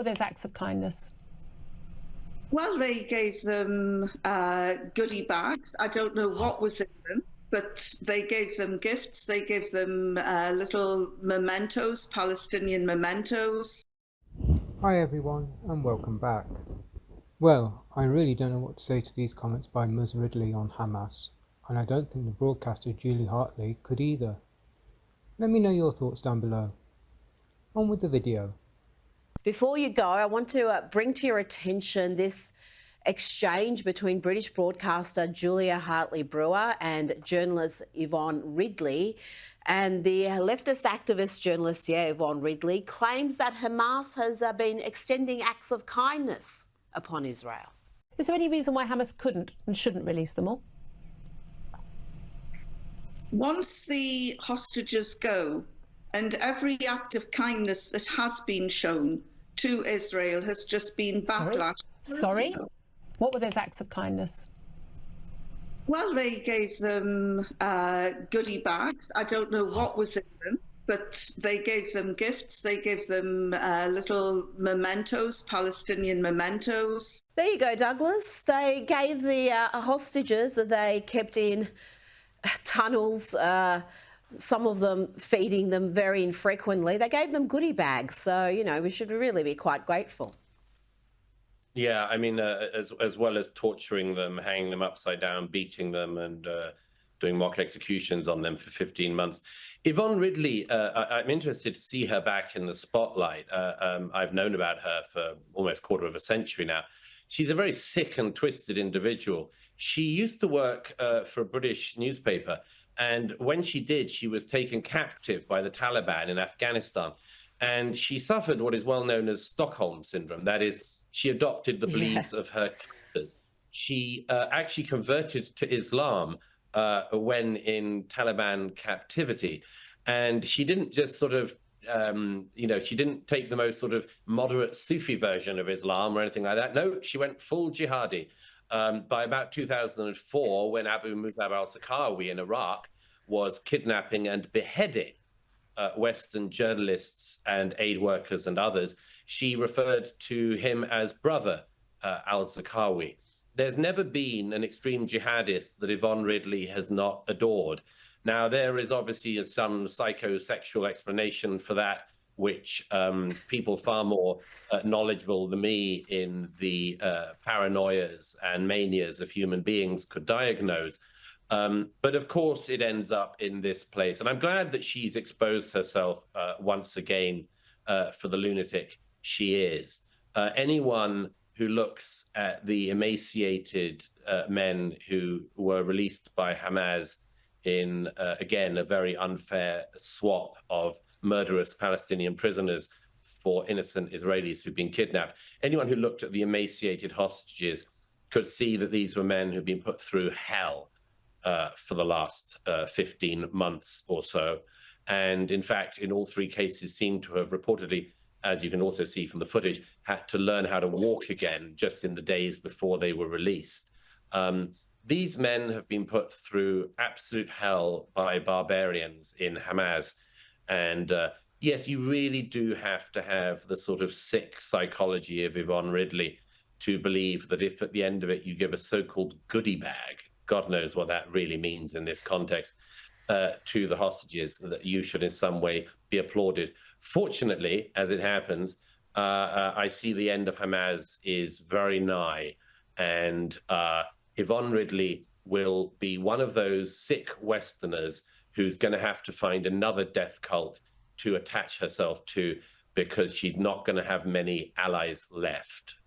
those acts of kindness? Well, they gave them goodie bags. I don't know what was in them, but they gave them gifts. They gave them little mementos, Palestinian mementos. Hi everyone, and welcome back. Well, I really don't know what to say to these comments by Ms. Ridley on Hamas, and I don't think the broadcaster Julia Hartley could either. Let me know your thoughts down below. On with the video. Before you go, I want to bring to your attention this exchange between British broadcaster Julia Hartley-Brewer and journalist Yvonne Ridley. And the leftist activist journalist, Yvonne Ridley, claims that Hamas has been extending acts of kindness upon Israel. Is there any reason why Hamas couldn't and shouldn't release them all? Once the hostages go, and every act of kindness that has been shown to Israel has just been backlash. Sorry? What were those acts of kindness? Well, they gave them goodie bags. I don't know what was in them, but they gave them gifts. They gave them little mementos, Palestinian mementos. There you go, Douglas. They gave the hostages that they kept in tunnels, some of them feeding them very infrequently. They gave them goodie bags. So, you know, we should really be quite grateful. Yeah, I mean, as well as torturing them, hanging them upside down, beating them, and doing mock executions on them for 15 months. Yvonne Ridley, I'm interested to see her back in the spotlight. I've known about her for almost a quarter of a century now. She's a very sick and twisted individual. She used to work for a British newspaper, and when she did, she was taken captive by the Taliban in Afghanistan, and she suffered what is well known as Stockholm syndrome. That is, she adopted the beliefs of her captors. She actually converted to Islam when in Taliban captivity. And she didn't just sort of, she didn't take the most sort of moderate Sufi version of Islam or anything like that. No, she went full jihadi. By about 2004, when Abu Musab al-Zarqawi in Iraq was kidnapping and beheading Western journalists and aid workers and others, she referred to him as brother al-Zarqawi. There's never been an extreme jihadist that Yvonne Ridley has not adored. Now, there is obviously some psychosexual explanation for that, which people far more knowledgeable than me in the paranoias and manias of human beings could diagnose. But of course, it ends up in this place. And I'm glad that she's exposed herself once again for the lunatic she is. Anyone who looks at the emaciated men who were released by Hamas in, again, a very unfair swap of murderous Palestinian prisoners for innocent Israelis who've been kidnapped. Anyone who looked at the emaciated hostages could see that these were men who've been put through hell for the last 15 months or so. And in fact, in all three cases, seem to have reportedly, as you can also see from the footage, had to learn how to walk again just in the days before they were released. These men have been put through absolute hell by barbarians in Hamas. And yes, you really do have to have the sort of sick psychology of Yvonne Ridley to believe that if at the end of it you give a so-called goodie bag, God knows what that really means in this context, to the hostages, that you should in some way be applauded. Fortunately, as it happens, I see the end of Hamas is very nigh, and Yvonne Ridley will be one of those sick Westerners who's going to have to find another death cult to attach herself to, because she's not going to have many allies left.